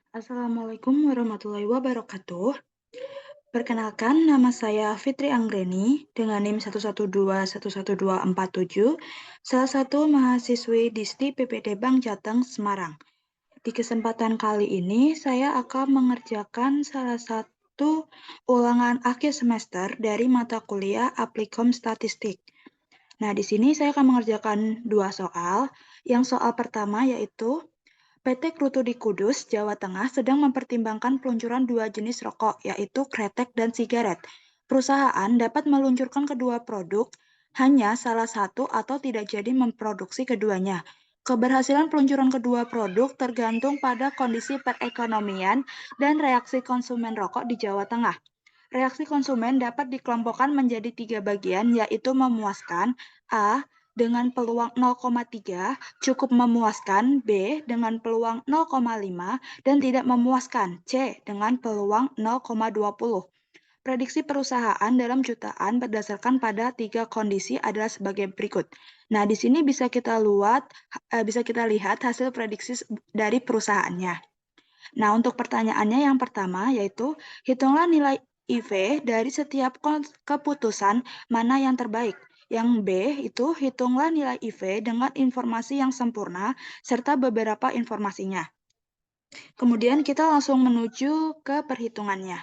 Assalamualaikum warahmatullahi wabarakatuh. Perkenalkan, nama saya Fitri Anggreni dengan NIM 112112447, salah satu mahasiswi Disdi PPD Bank Jateng, Semarang. Di kesempatan kali ini, saya akan mengerjakan salah satu ulangan akhir semester dari mata kuliah Applikom Statistik. Nah, di sini saya akan mengerjakan dua soal. Yang soal pertama yaitu PT Krutu di Kudus, Jawa Tengah sedang mempertimbangkan peluncuran dua jenis rokok, yaitu kretek dan sigaret. Perusahaan dapat meluncurkan kedua produk, hanya salah satu atau tidak jadi memproduksi keduanya. Keberhasilan peluncuran kedua produk tergantung pada kondisi perekonomian dan reaksi konsumen rokok di Jawa Tengah. Reaksi konsumen dapat dikelompokkan menjadi tiga bagian, yaitu memuaskan, A, dengan peluang 0,3, cukup memuaskan, B, dengan peluang 0,5, dan tidak memuaskan, C, dengan peluang 0,20. Prediksi perusahaan dalam jutaan berdasarkan pada tiga kondisi adalah sebagai berikut. Nah, di sini bisa kita lihat hasil prediksi dari perusahaannya. Nah, untuk pertanyaannya yang pertama yaitu hitunglah nilai IV dari setiap keputusan mana yang terbaik. Yang B itu hitunglah nilai IV dengan informasi yang sempurna serta beberapa informasinya. Kemudian kita langsung menuju ke perhitungannya.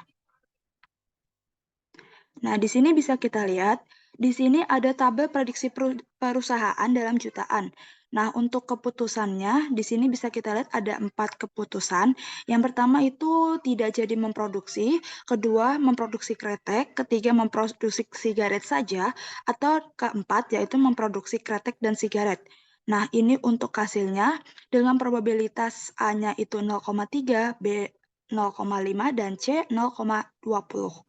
Nah, di sini bisa kita lihat, di sini ada tabel prediksi perusahaan dalam jutaan. Nah, untuk keputusannya, di sini bisa kita lihat ada 4 keputusan. Yang pertama itu tidak jadi memproduksi, kedua memproduksi kretek, ketiga memproduksi sigaret saja, atau keempat yaitu memproduksi kretek dan sigaret. Nah, ini untuk hasilnya dengan probabilitas A-nya itu 0,3, B 0,5, dan C 0,20.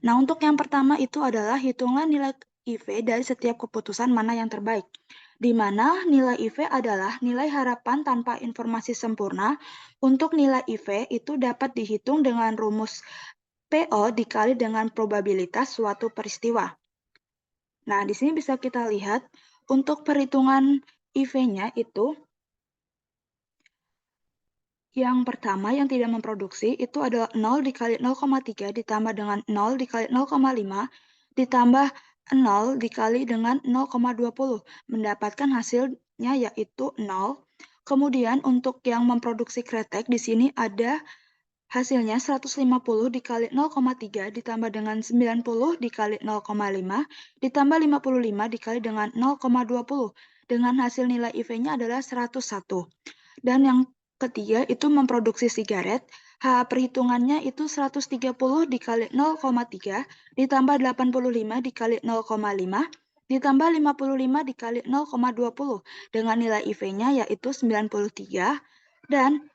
Nah, untuk yang pertama itu adalah hitunglah nilai IV dari setiap keputusan mana yang terbaik, di mana nilai IV adalah nilai harapan tanpa informasi sempurna. Untuk nilai IV itu dapat dihitung dengan rumus PO dikali dengan probabilitas suatu peristiwa. Nah, di sini bisa kita lihat untuk perhitungan IV-nya itu yang pertama yang tidak memproduksi itu adalah 0 dikali 0,3 ditambah dengan 0 dikali 0,5 ditambah 0 dikali dengan 0,20. Mendapatkan hasilnya yaitu 0. Kemudian untuk yang memproduksi kretek di sini ada hasilnya 150 dikali 0,3 ditambah dengan 90 dikali 0,5 ditambah 55 dikali dengan 0,20. Dengan hasil nilai IV-nya adalah 101. Dan yang ketiga itu memproduksi sigaret. Perhitungannya itu 130 dikali 0,3 ditambah 85 dikali 0,5 ditambah 55 dikali 0,20 dengan nilai IV-nya yaitu 93. Dan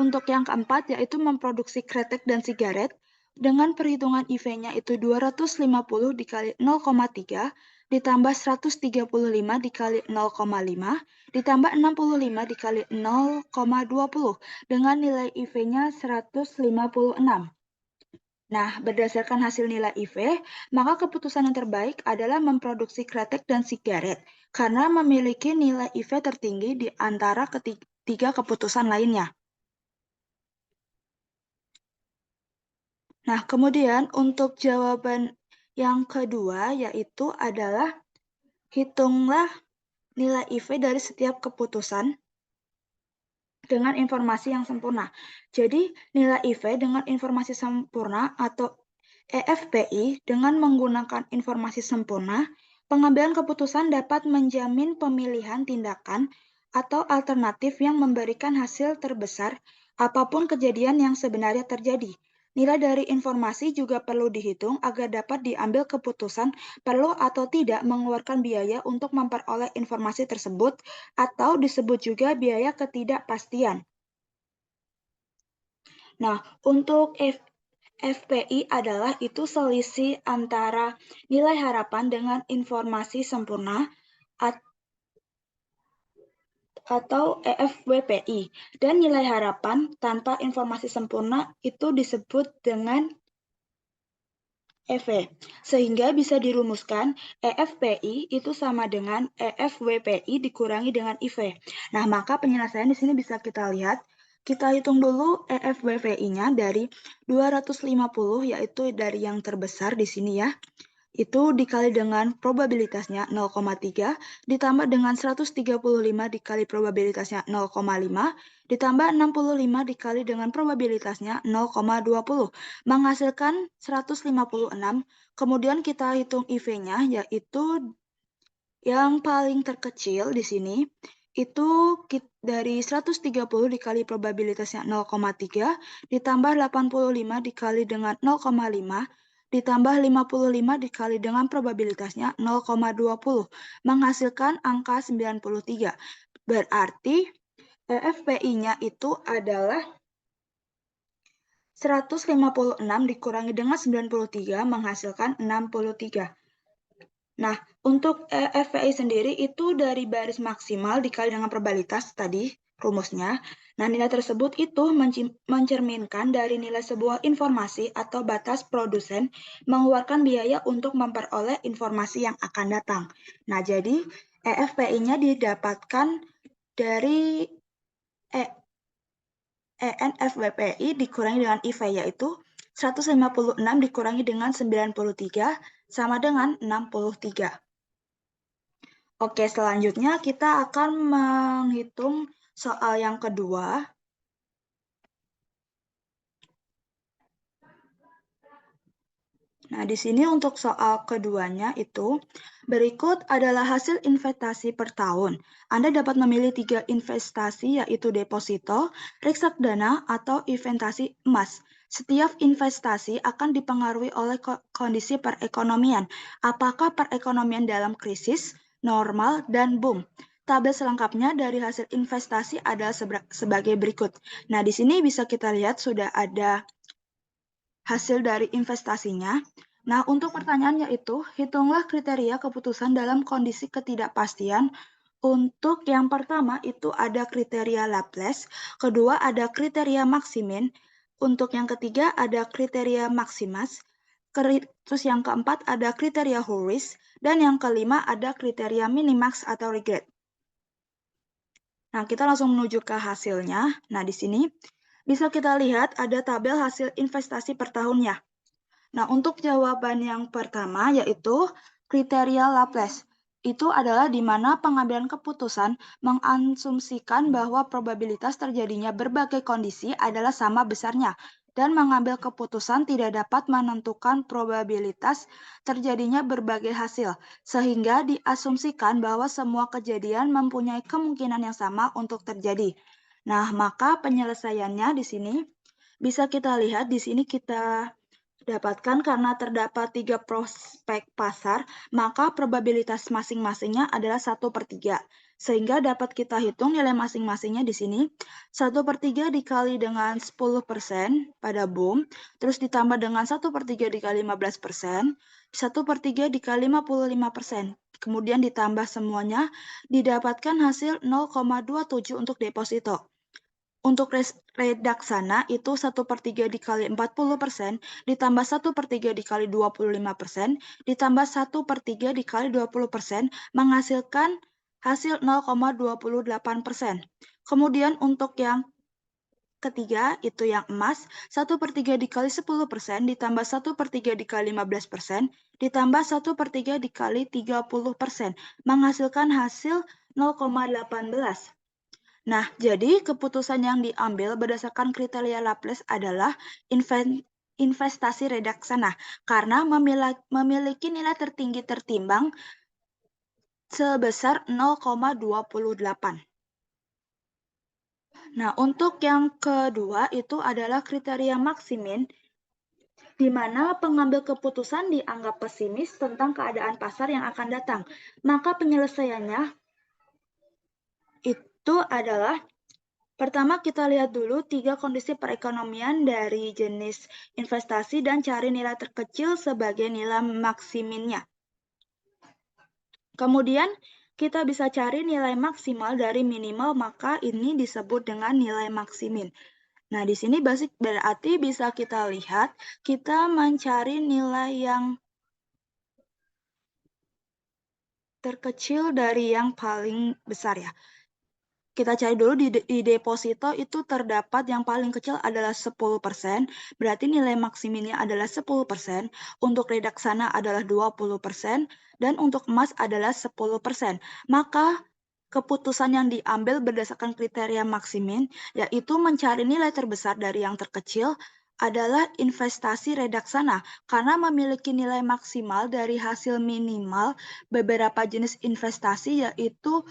untuk yang keempat yaitu memproduksi kretek dan sigaret dengan perhitungan IV-nya itu 250 dikali 0,3 ditambah 135 dikali 0,5 ditambah 65 dikali 0,20 dengan nilai IV-nya 156. Nah, berdasarkan hasil nilai IV, maka keputusan yang terbaik adalah memproduksi kretek dan sigaret karena memiliki nilai IV tertinggi di antara ketiga keputusan lainnya. Nah, kemudian untuk jawaban yang kedua yaitu adalah hitunglah nilai IV dari setiap keputusan dengan informasi yang sempurna. Jadi, nilai IV dengan informasi sempurna atau EFPI dengan menggunakan informasi sempurna, pengambilan keputusan dapat menjamin pemilihan tindakan atau alternatif yang memberikan hasil terbesar apapun kejadian yang sebenarnya terjadi. Nilai dari informasi juga perlu dihitung agar dapat diambil keputusan perlu atau tidak mengeluarkan biaya untuk memperoleh informasi tersebut atau disebut juga biaya ketidakpastian. Nah, untuk FPI adalah itu selisih antara nilai harapan dengan informasi sempurna atau EFWPI dan nilai harapan tanpa informasi sempurna itu disebut dengan EV. Sehingga bisa dirumuskan EFPI itu sama dengan EFWPI dikurangi dengan IV. Nah, maka penyelesaian di sini bisa kita lihat Kita hitung dulu EFBVI-nya dari 250, yaitu dari yang terbesar di sini ya. Itu dikali dengan probabilitasnya 0,3, ditambah dengan 135 dikali probabilitasnya 0,5, ditambah 65 dikali dengan probabilitasnya 0,20, menghasilkan 156. Kemudian kita hitung IV-nya, yaitu yang paling terkecil di sini, itu dari 130 dikali probabilitasnya 0,3, ditambah 85 dikali dengan 0,5, ditambah 55 dikali dengan probabilitasnya 0,20, menghasilkan angka 93. Berarti EFPI-nya itu adalah 156 dikurangi dengan 93 menghasilkan 63. Nah, untuk EFPI sendiri itu dari baris maksimal dikali dengan probabilitas tadi rumusnya. Nah, nilai tersebut itu mencerminkan dari nilai sebuah informasi atau batas produsen mengeluarkan biaya untuk memperoleh informasi yang akan datang. Nah, jadi EFPI-nya didapatkan dari ENFWPI dikurangi dengan IV, yaitu 156 dikurangi dengan 93 sama dengan 63. Oke, selanjutnya kita akan menghitung soal yang kedua. Nah, di sini untuk soal keduanya itu, berikut adalah hasil investasi per tahun. Anda dapat memilih 3 investasi, yaitu deposito, reksadana, atau investasi emas. Setiap investasi akan dipengaruhi oleh kondisi perekonomian. Apakah perekonomian dalam krisis, normal, dan boom? Tabel selengkapnya dari hasil investasi adalah sebagai berikut. Nah, di sini bisa kita lihat sudah ada hasil dari investasinya. Nah, untuk pertanyaannya itu, hitunglah kriteria keputusan dalam kondisi ketidakpastian. Untuk yang pertama itu ada kriteria Laplace, kedua ada kriteria Maximin, untuk yang ketiga ada kriteria Maximus, terus yang keempat ada kriteria Hurwitz, dan yang kelima ada kriteria Minimax atau regret. Nah, kita langsung menuju ke hasilnya. Nah, di sini bisa kita lihat ada tabel hasil investasi per tahunnya. Nah, untuk jawaban yang pertama yaitu kriteria Laplace. Itu adalah di mana pengambilan keputusan mengasumsikan bahwa probabilitas terjadinya berbagai kondisi adalah sama besarnya dan mengambil keputusan tidak dapat menentukan probabilitas terjadinya berbagai hasil, sehingga diasumsikan bahwa semua kejadian mempunyai kemungkinan yang sama untuk terjadi. Nah, maka penyelesaiannya di sini bisa kita lihat di sini kita dapatkan karena terdapat 3 prospek pasar, maka probabilitas masing-masingnya adalah 1/3. Sehingga dapat kita hitung nilai masing-masingnya di sini. 1/3 dikali dengan 10% pada boom, terus ditambah dengan 1/3 dikali 15%, 1/3 dikali 55%. Kemudian ditambah semuanya, didapatkan hasil 0,27 untuk deposito. Untuk redaksana itu 1/3 dikali 40%, ditambah 1/3 dikali 25%, ditambah 1/3 dikali 20%, menghasilkan hasil 0,28%. Kemudian untuk yang ketiga, itu yang emas, 1/3 dikali 10%, ditambah 1/3 dikali 15%, ditambah 1/3 dikali 30%, menghasilkan hasil 0,18. Nah, jadi keputusan yang diambil berdasarkan kriteria Laplace adalah investasi redaksana karena memiliki nilai tertinggi tertimbang sebesar 0,28. Nah, untuk yang kedua itu adalah kriteria Maximin, di mana pengambil keputusan dianggap pesimis tentang keadaan pasar yang akan datang. Maka penyelesaiannya itu adalah pertama, kita lihat dulu 3 kondisi perekonomian dari jenis investasi dan cari nilai terkecil sebagai nilai maksiminnya. Kemudian, kita bisa cari nilai maksimal dari minimal, maka ini disebut dengan nilai maksimin. Nah, di sini berarti bisa kita lihat, kita mencari nilai yang terkecil dari yang paling besar ya. Kita cari dulu di deposito itu terdapat yang paling kecil adalah 10%, berarti nilai maksiminnya adalah 10%, untuk redaksana adalah 20%, dan untuk emas adalah 10%. Maka keputusan yang diambil berdasarkan kriteria maksimin, yaitu mencari nilai terbesar dari yang terkecil, adalah investasi redaksana, karena memiliki nilai maksimal dari hasil minimal beberapa jenis investasi, yaitu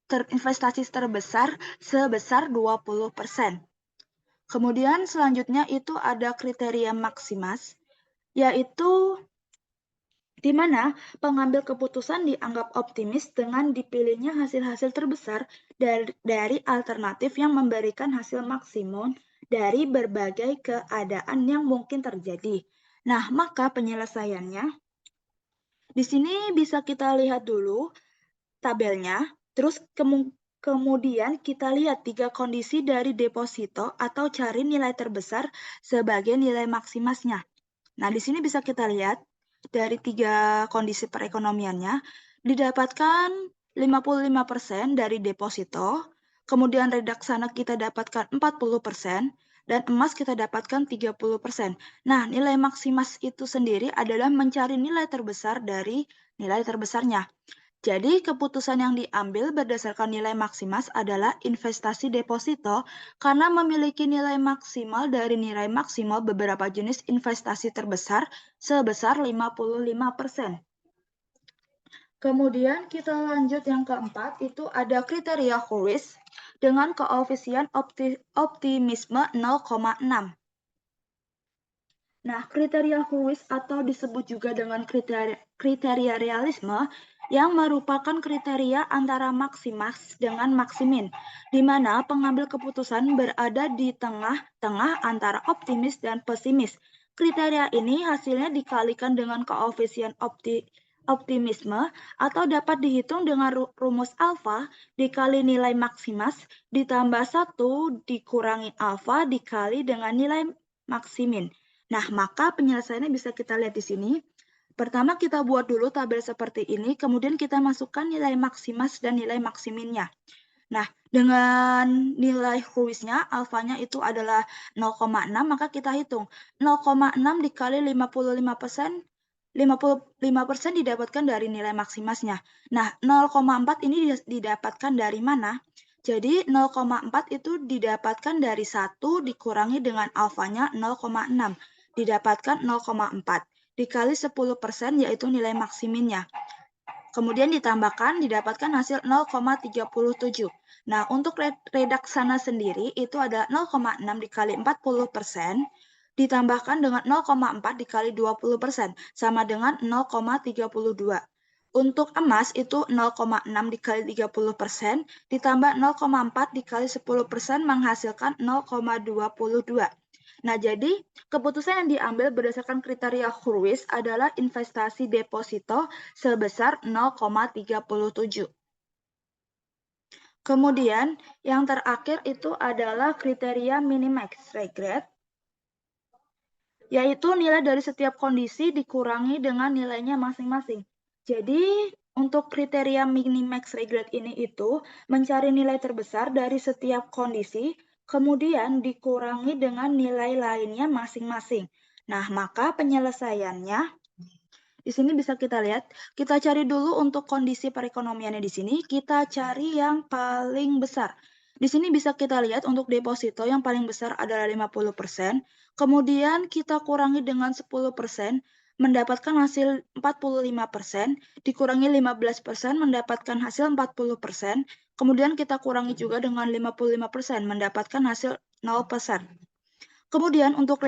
investasi terbesar sebesar 20%. Kemudian selanjutnya itu ada kriteria maksimas, yaitu di mana pengambil keputusan dianggap optimis dengan dipilihnya hasil-hasil terbesar dari alternatif yang memberikan hasil maksimum dari berbagai keadaan yang mungkin terjadi. Nah, maka penyelesaiannya di sini bisa kita lihat dulu tabelnya, terus kemudian kita lihat 3 kondisi dari deposito atau cari nilai terbesar sebagai nilai maksimasnya. Nah, di sini bisa kita lihat dari 3 kondisi perekonomiannya, didapatkan 55% dari deposito, kemudian redaksana kita dapatkan 40%, dan emas kita dapatkan 30%. Nah, nilai maksimas itu sendiri adalah mencari nilai terbesar dari nilai terbesarnya. Jadi, keputusan yang diambil berdasarkan nilai maksimas adalah investasi deposito karena memiliki nilai maksimal dari nilai maksimal beberapa jenis investasi terbesar sebesar 55%. Kemudian kita lanjut yang keempat, itu ada kriteria Hurwitz dengan koefisien optimisme 0,6. Nah, kriteria Hurwitz atau disebut juga dengan kriteria realisme yang merupakan kriteria antara maksimas dengan maksimin, di mana pengambil keputusan berada di tengah-tengah antara optimis dan pesimis. Kriteria ini hasilnya dikalikan dengan koefisien optimisme atau dapat dihitung dengan rumus alfa dikali nilai maksimas ditambah 1 dikurangi alfa dikali dengan nilai maksimin. Nah, maka penyelesaiannya bisa kita lihat di sini. Pertama, kita buat dulu tabel seperti ini, kemudian kita masukkan nilai maksimas dan nilai maksiminnya. Nah, dengan nilai Hurwitznya, alfanya itu adalah 0,6, maka kita hitung. 0,6 dikali 55%, 55% didapatkan dari nilai maksimasnya. Nah, 0,4 ini didapatkan dari mana? Jadi 0,4 itu didapatkan dari 1 dikurangi dengan alfanya 0,6. Didapatkan 0,4 dikali 10% yaitu nilai maksiminnya. Kemudian ditambahkan didapatkan hasil 0,37. Nah, untuk redaksana sendiri itu ada 0,6 dikali 40% ditambahkan dengan 0,4 dikali 20% sama dengan 0,32. Untuk emas itu 0,6 dikali 30% ditambah 0,4 dikali 10% menghasilkan 0,22. Nah, jadi keputusan yang diambil berdasarkan kriteria Hurwitz adalah investasi deposito sebesar 0,37. Kemudian, yang terakhir itu adalah kriteria minimax regret, yaitu nilai dari setiap kondisi dikurangi dengan nilainya masing-masing. Jadi, untuk kriteria minimax regret ini itu mencari nilai terbesar dari setiap kondisi, kemudian dikurangi dengan nilai lainnya masing-masing. Nah, maka penyelesaiannya di sini bisa kita lihat, kita cari dulu untuk kondisi perekonomiannya di sini, kita cari yang paling besar. Di sini bisa kita lihat untuk deposito yang paling besar adalah 50%, kemudian kita kurangi dengan 10%, mendapatkan hasil 45%, dikurangi 15%, mendapatkan hasil 40%, kemudian kita kurangi juga dengan 55%, mendapatkan hasil 0%. Kemudian untuk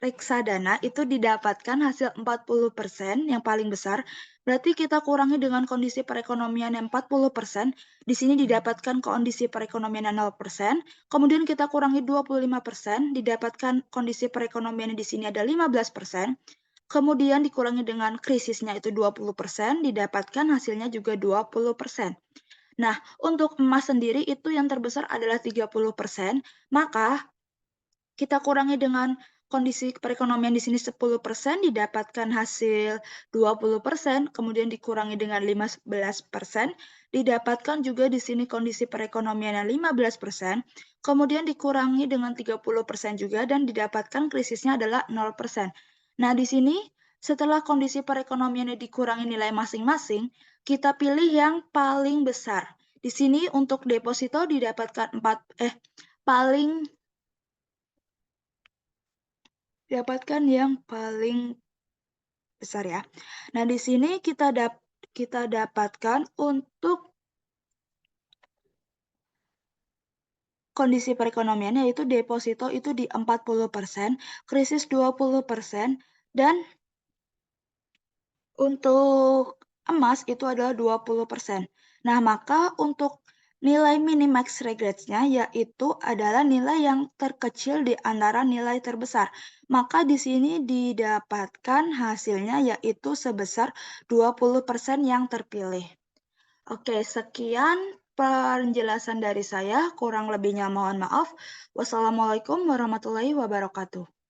reksadana itu didapatkan hasil 40% yang paling besar, berarti kita kurangi dengan kondisi perekonomian yang 40%, di sini didapatkan kondisi perekonomian yang 0%, kemudian kita kurangi 25%, didapatkan kondisi perekonomian di sini ada 15%, kemudian dikurangi dengan krisisnya itu 20%, didapatkan hasilnya juga 20%. Nah, untuk emas sendiri itu yang terbesar adalah 30%, maka kita kurangi dengan kondisi perekonomian di sini 10%, didapatkan hasil 20%, kemudian dikurangi dengan 15%, Didapatkan juga di sini kondisi perekonomiannya 15%, kemudian dikurangi dengan 30% juga dan didapatkan krisisnya adalah 0%. Nah, di sini setelah kondisi perekonomiannya dikurangi nilai masing-masing, kita pilih yang paling besar. Di sini untuk deposito didapatkan dapatkan yang paling besar ya. Nah, di sini kita dapatkan untuk kondisi perekonomian yaitu deposito itu di 40%, krisis 20%, dan untuk emas itu adalah 20%. Nah, maka untuk nilai minimax regrets-nya yaitu adalah nilai yang terkecil di antara nilai terbesar. Maka di sini didapatkan hasilnya yaitu sebesar 20% yang terpilih. Oke, sekian penjelasan dari saya. Kurang lebihnya mohon maaf. Wassalamualaikum warahmatullahi wabarakatuh.